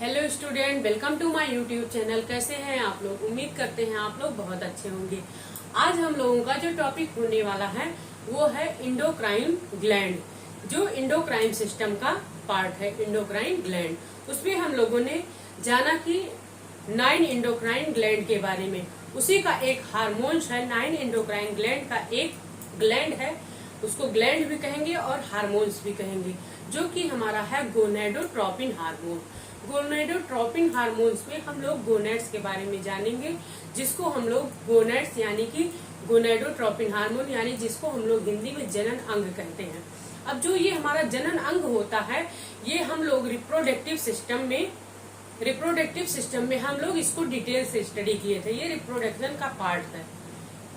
Hello student, welcome to my YouTube channel. कैसे हैं आप लोग? उम्मीद करते हैं आप लोग बहुत अच्छे होंगे। आज हम लोगों का जो टॉपिक होने वाला है वो है इंडोक्राइन ग्लैंड, जो इंडोक्राइन सिस्टम का पार्ट है। इंडोक्राइन ग्लैंड, उसमें हम लोगों ने जाना कि 9 इंडोक्राइन ग्लैंड के बारे में। उसी का एक हार्मोन्स है। 9 इंडोक्राइन ग्लैंड का एक ग्लैंड है, उसको ग्लैंड भी कहेंगे और हार्मोन्स भी कहेंगे, जो कि हमारा है गोनेडोट्रोपिन हार्मोन। गोनेडोट्रोपिन हार्मोन्स में हम लोग गोनेड्स के बारे में जानेंगे, जिसको हम लोग गोनेड्स यानी कि गोनेडोट्रोपिन हार्मोन यानी जिसको हम लोग हिंदी में जनन अंग कहते हैं। अब जो ये हमारा जनन अंग होता है, ये हम लोग रिप्रोडक्टिव सिस्टम में हम लोग इसको डिटेल से स्टडी किए थे। ये रिप्रोडक्शन का पार्ट है,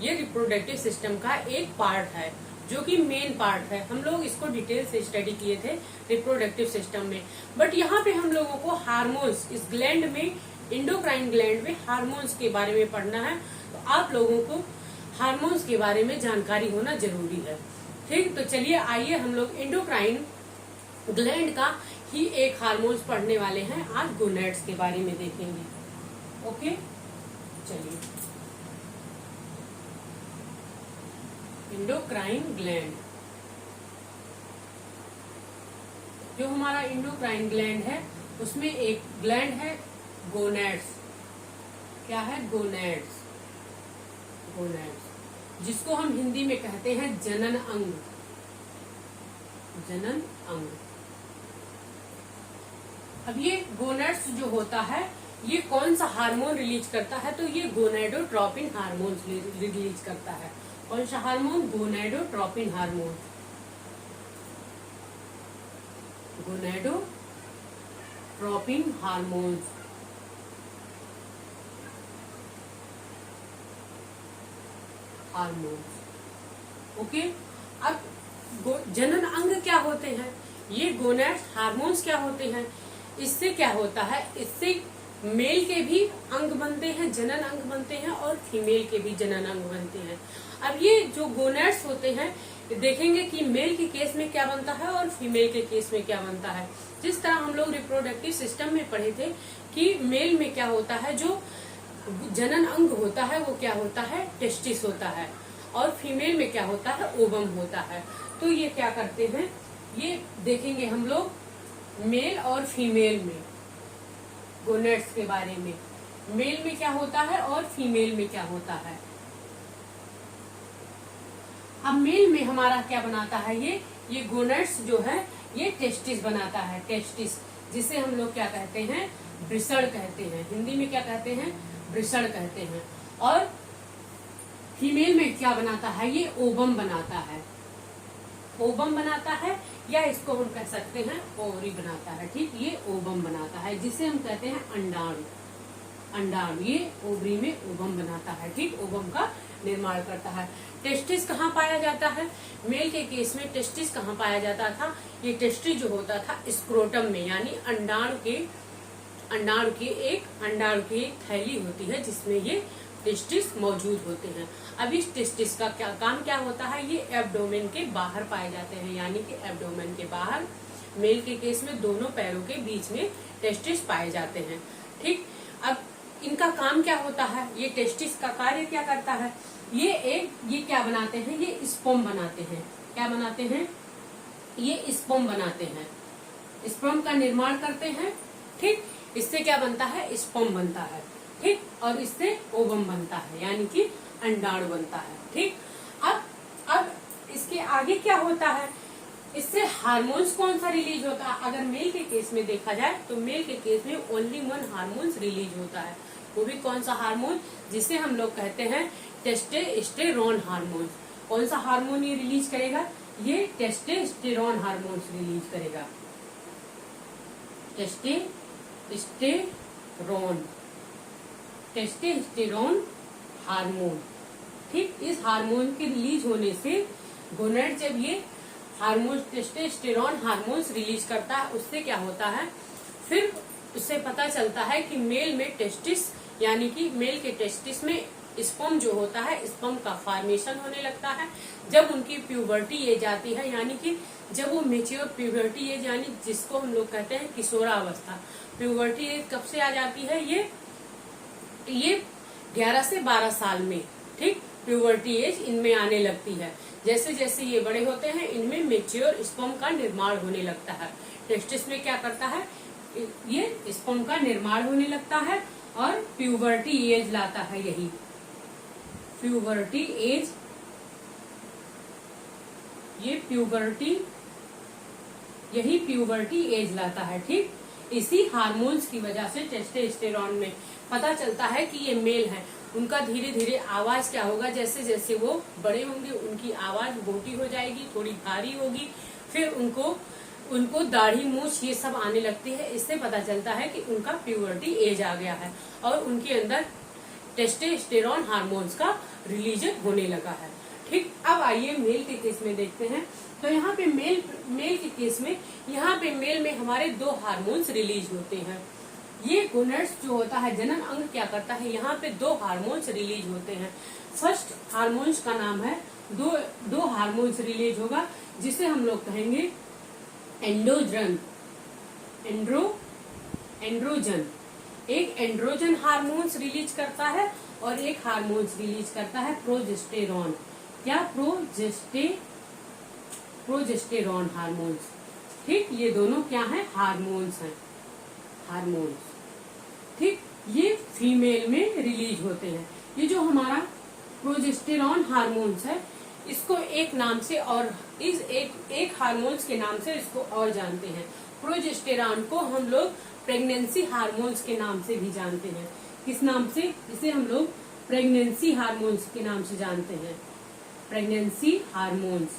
ये रिप्रोडक्टिव सिस्टम का एक पार्ट है, जो कि मेन पार्ट है। हम लोग इसको डिटेल से स्टडी किए थे रिप्रोडक्टिव सिस्टम में। बट यहाँ पे हम लोगों को हार्मोन्स, इस ग्लैंड में, इंडोक्राइन ग्लैंड में हार्मोन्स के बारे में पढ़ना है। तो आप लोगों को हार्मोन्स के बारे में जानकारी होना जरूरी है। ठीक, तो चलिए आइए हम लोग इंडोक्राइन ग्लैंड का ही एक हार्मोन्स पढ़ने वाले हैं। आज गोनेड्स के बारे में देखेंगे। ओके, चलिए। इंडोक्राइन ग्लैंड, जो हमारा इंडोक्राइन ग्लैंड है उसमें एक ग्लैंड है गोनेड्स। क्या है? गोनेड्स। गोनेड्स, जिसको हम हिंदी में कहते हैं जनन अंग। जनन अंग। अब ये गोनेड्स जो होता है, ये कौन सा हार्मोन रिलीज करता है? तो ये गोनेडोट्रोपिन हार्मोन रिलीज करता है। कौन सा hormone? Gonadotropin hormone. Gonadotropin hormone. Okay. अब जनन अंग क्या होते हैं? ये गोनेड्स हार्मोन्स क्या होते हैं? इससे क्या होता है? इससे मेल के भी अंग बनते हैं, जनन अंग बनते हैं, और फीमेल के भी जनन अंग बनते हैं। अब ये जो गोनेड्स होते हैं, देखेंगे कि मेल के केस में क्या बनता है और फीमेल के केस में क्या बनता है। जिस तरह हम लोग रिप्रोडक्टिव सिस्टम में पढ़े थे कि मेल में क्या होता है, जो जनन अंग होता है वो क्या होता है? टेस्टिस होता है। और फीमेल में क्या होता है? ओवम होता है। तो ये क्या करते हैं, ये देखेंगे हम लोग मेल और फीमेल में, गोनेड्स के बारे में। मेल में क्या होता है और फीमेल में क्या होता है। अब मेल में हमारा क्या बनाता है? ये गोनेड्स जो है ये टेस्टिस बनाता है। टेस्टिस, जिसे हम लोग क्या कहते हैं? ब्रिसड़ कहते हैं। हिंदी में क्या कहते हैं? ब्रिसड़ कहते हैं। और फीमेल में क्या बनाता है? ये ओवम बनाता है। ओवम बनाता है, या इसको हम कह सकते हैं ओवरी बनाता है। ठीक, ये ओवम बनाता है, जिसे हम कहते हैं अंडाणु। अंडाणु ये ओवरी में ओवम बनाता है। ठीक, ओवम का निर्माण करता है। टेस्टिस कहाँ पाया जाता है? मेल के केस में टेस्टिस कहाँ पाया जाता था? ये टेस्टिस जो होता था स्क्रोटम में, यानी अंडाणु की एक थैली होती है, जिसमें ये टेस्टिस मौजूद होते हैं। अब इस टेस्टिस का काम क्या होता है? ये एब्डोमेन के बाहर पाए जाते हैं, यानी कि एब्डोमेन के बाहर, मेल के केस में दोनों पैरों के बीच में टेस्टिस पाए जाते हैं। ठीक, अब इनका काम क्या होता है? ये टेस्टिस का कार्य क्या करता है? ये क्या बनाते हैं? ये स्पर्म बनाते हैं। क्या बनाते हैं? ये स्पर्म बनाते हैं। स्पर्म का निर्माण करते हैं। ठीक, इससे क्या बनता है? स्पर्म बनता है। ठीक, और इससे ओवम बनता है, यानी कि अंडाणु बनता है। ठीक, अब इसके आगे क्या होता है? इससे हार्मोन्स कौन सा रिलीज होता है? अगर मेल के केस में देखा जाए तो मेल के केस में ओनली 1 हार्मोन्स रिलीज होता है। वो भी कौन सा हार्मोन? जिसे हम लोग कहते हैं टेस्टोस्टेरोन हार्मोन। कौन सा हार्मोन ये रिलीज करेगा? ये टेस्टोस्टेरोन हार्मोन रिलीज करेगा। Testosterone hormone. ठीक, इस हार्मोन के रिलीज होने से गोनेड जब ये हार्मोन टेस्टोस्टेरोन हार्मोन्स रिलीज करता है, उससे क्या होता है? फिर उससे पता चलता है कि मेल में टेस्टिस, यानी कि मेल के टेस्टिस में स्पर्म जो होता है, स्पर्म का फॉर्मेशन होने लगता है। जब उनकी प्यूबर्टी ये जाती है, यानी कि जब वो मेच्योर प्यूबर्टी एज यानी जिसको हम लोग कहते हैं किशोरावस्था, प्यूबर्टी एज कब से आ जाती है, ये 11 से 12 साल में, ठीक, प्यूबर्टी एज इनमें आने लगती है। जैसे जैसे ये बड़े होते हैं इनमें मेच्योर स्पर्म का निर्माण होने लगता है। टेस्टिस में क्या करता है, ये स्पर्म का निर्माण होने लगता है और प्यूबर्टी एज लाता है, यही प्यूबर्टी एज, यही प्यूबर्टी एज लाता है, ठीक। इसी हार्मोन्स की वजह से टेस्टोस्टेरोन में पता चलता है कि ये मेल है। उनका धीरे धीरे आवाज क्या होगा, जैसे जैसे वो बड़े होंगे उनकी आवाज मोटी हो जाएगी, थोड़ी भारी होगी, फिर उनको दाढ़ी मूछ ये सब आने लगती है। इससे पता चलता है कि उनका प्यूबर्टी एज आ गया है और उनके अंदर टेस्टोस्टेरोन हार्मोन्स का रिलीज होने लगा है, ठीक। अब आइए मेल के केस में देखते हैं। तो यहाँ पे मेल के केस में, यहाँ पे मेल में हमारे 2 हार्मोन्स रिलीज होते हैं। ये गोनेड्स जो होता है, जनन अंग क्या करता है, यहाँ पे 2 हार्मोन्स रिलीज होते हैं। फर्स्ट हार्मोन्स का नाम है, दो हार्मोन्स रिलीज होगा जिसे हम लोग कहेंगे एंड्रोजन। एक एंड्रोजन हार्मोन्स रिलीज करता है और एक हार्मोन्स रिलीज करता है प्रोजेस्टेरॉन। क्या, प्रोजेस्टेरॉन हार्मोन्स, ठीक। ये दोनों क्या है, हार्मोन्स हैं, हार्मोन्स, ठीक। ये फीमेल में रिलीज होते हैं। ये जो हमारा प्रोजेस्टेरॉन हार्मोन्स है, इसको एक नाम से और एक हार्मोन्स के नाम से इसको और जानते हैं। प्रोजेस्टेरॉन को हम लोग प्रेगनेंसी हार्मोन्स के नाम से भी जानते हैं। किस नाम से, इसे हम लोग प्रेगनेंसी हार्मोन्स के नाम से जानते हैं, प्रेगनेंसी हार्मोन्स,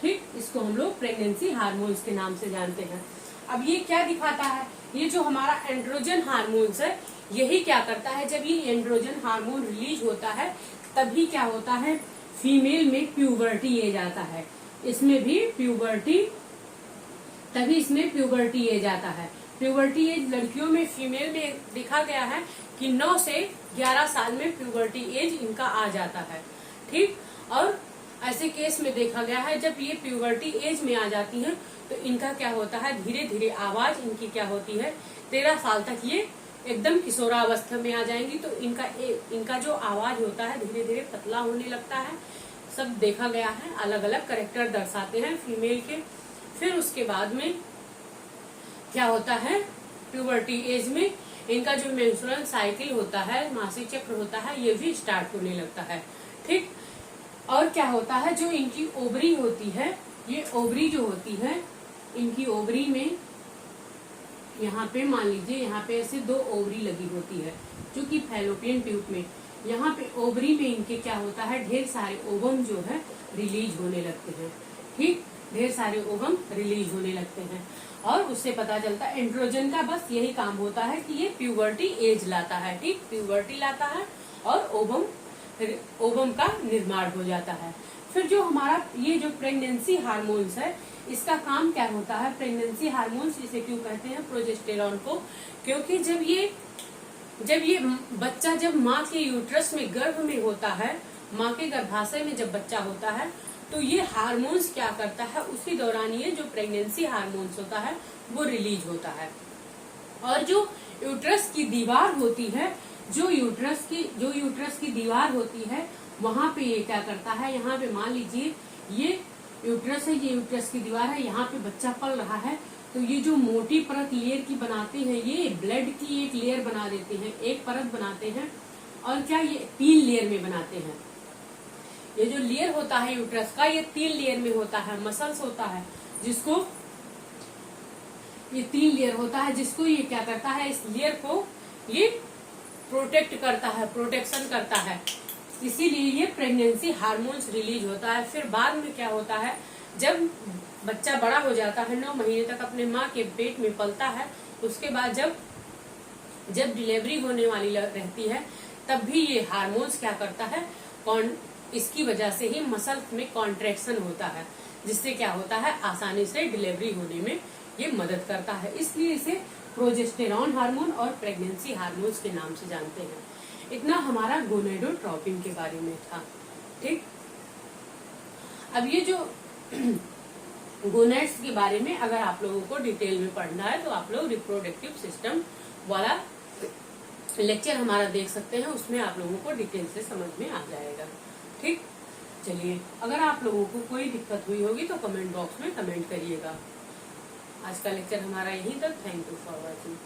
ठीक। इसको हम लोग प्रेगनेंसी हार्मोन्स के नाम से जानते हैं। अब ये क्या दिखाता है, ये जो हमारा एंड्रोजन हार्मोन्स है, यही क्या करता है, जब ये एंड्रोजन हार्मोन रिलीज होता है तभी क्या होता है, फीमेल में प्यूबर्टी एज आता है। इसमें भी तभी इसमें प्यूबर्टी एज आता है। प्यूबर्टी एज लड़कियों में, फीमेल में देखा गया है कि 9 से 11 साल में प्यूबर्टी एज इनका आ जाता है, ठीक। और ऐसे केस में देखा गया है जब ये प्यूबर्टी एज में आ जाती हैं तो इनका क्या होता है, धीरे धीरे आवाज इनकी क्या होती है, 13 साल तक ये एकदम किशोरावस्था में आ जाएंगी तो इनका जो आवाज होता है धीरे धीरे पतला होने लगता है। सब देखा गया है, अलग अलग कैरेक्टर दर्शाते हैं फीमेल के। फिर उसके बाद में क्या होता है, प्यूबर्टी एज में इनका जो मेंस्ट्रुअल साइकिल होता है, मासिक चक्र होता है, ये भी स्टार्ट होने लगता है, ठीक। और क्या होता है, जो इनकी ओवरी होती है, ये ओवरी जो होती है, इनकी ओवरी में यहाँ पे मान लीजिए यहाँ पे ऐसे 2 ओवरी लगी होती है जो कि फैलोपियन ट्यूब में, यहाँ पे ओवरी में इनके क्या होता है, ढेर सारे ओवम जो है रिलीज होने लगते हैं, ठीक। ढेर सारे ओवम रिलीज होने लगते हैं और उससे पता चलता है एंड्रोजन का बस यही काम होता है कि ये प्यूबर्टी एज लाता है, ठीक। प्यूबर्टी लाता है और ओवम का निर्माण हो जाता है। फिर जो हमारा ये जो प्रेगनेंसी हार्मोन्स है, इसका काम क्या होता है, प्रेगनेंसी हार्मोन्स इसे क्यों कहते हैं, प्रोजेस्टेरॉन को, क्योंकि जब ये बच्चा जब माँ के यूट्रस में, गर्भ में होता है, माँ के गर्भाशय में जब बच्चा होता है तो ये हार्मोन्स क्या करता है, उसी दौरान ये जो प्रेगनेंसी हार्मोन्स होता है वो रिलीज होता है। और जो यूट्रस की दीवार होती है, जो यूट्रस की दीवार होती है, वहां पे ये क्या करता है, यहाँ पे मान लीजिए ये यूट्रस है, ये यूट्रस की दीवार है, यहाँ पे बच्चा पल रहा है तो ये जो मोटी परत लेयर की बनाते हैं, ये ब्लड की एक लेयर बना देते हैं, एक परत बनाते हैं। और क्या ये 3 लेयर में बनाते हैं। ये जो लेयर होता है यूट्रस का, ये 3 लेयर में होता है। मसल्स होता है जिसको, ये 3 लेयर होता है जिसको ये क्या करता है, इस लेयर को ये प्रोटेक्ट करता है, प्रोटेक्शन करता है। इसीलिए ये प्रेगनेंसी हार्मोन्स रिलीज होता है। फिर बाद में क्या होता है, जब बच्चा बड़ा हो जाता है, 9 महीने तक अपने माँ के पेट में पलता है, उसके बाद जब डिलीवरी होने वाली रहती है तब भी ये हार्मोन्स क्या करता है, इसकी वजह से ही मसल्स में कॉन्ट्रैक्शन होता है, जिससे क्या होता है, आसानी से डिलीवरी होने में ये मदद करता है। इसलिए इसे प्रोजेस्टेरॉन हार्मोन और प्रेगनेंसी हार्मोन्स के नाम से जानते हैं। इतना हमारा गोनेडोट्रोपिन के बारे में था, ठीक। अब ये जो गोनेड्स के बारे में अगर आप लोगों को डिटेल में पढ़ना है तो आप लोग रिप्रोडक्टिव सिस्टम वाला लेक्चर हमारा देख सकते हैं, उसमें आप लोगों को डिटेल से समझ में आ जाएगा। ठीक, चलिए, अगर आप लोगों को कोई दिक्कत हुई होगी तो कमेंट बॉक्स में कमेंट करिएगा। आज का लेक्चर हमारा यहीं तक। Thank you for watching.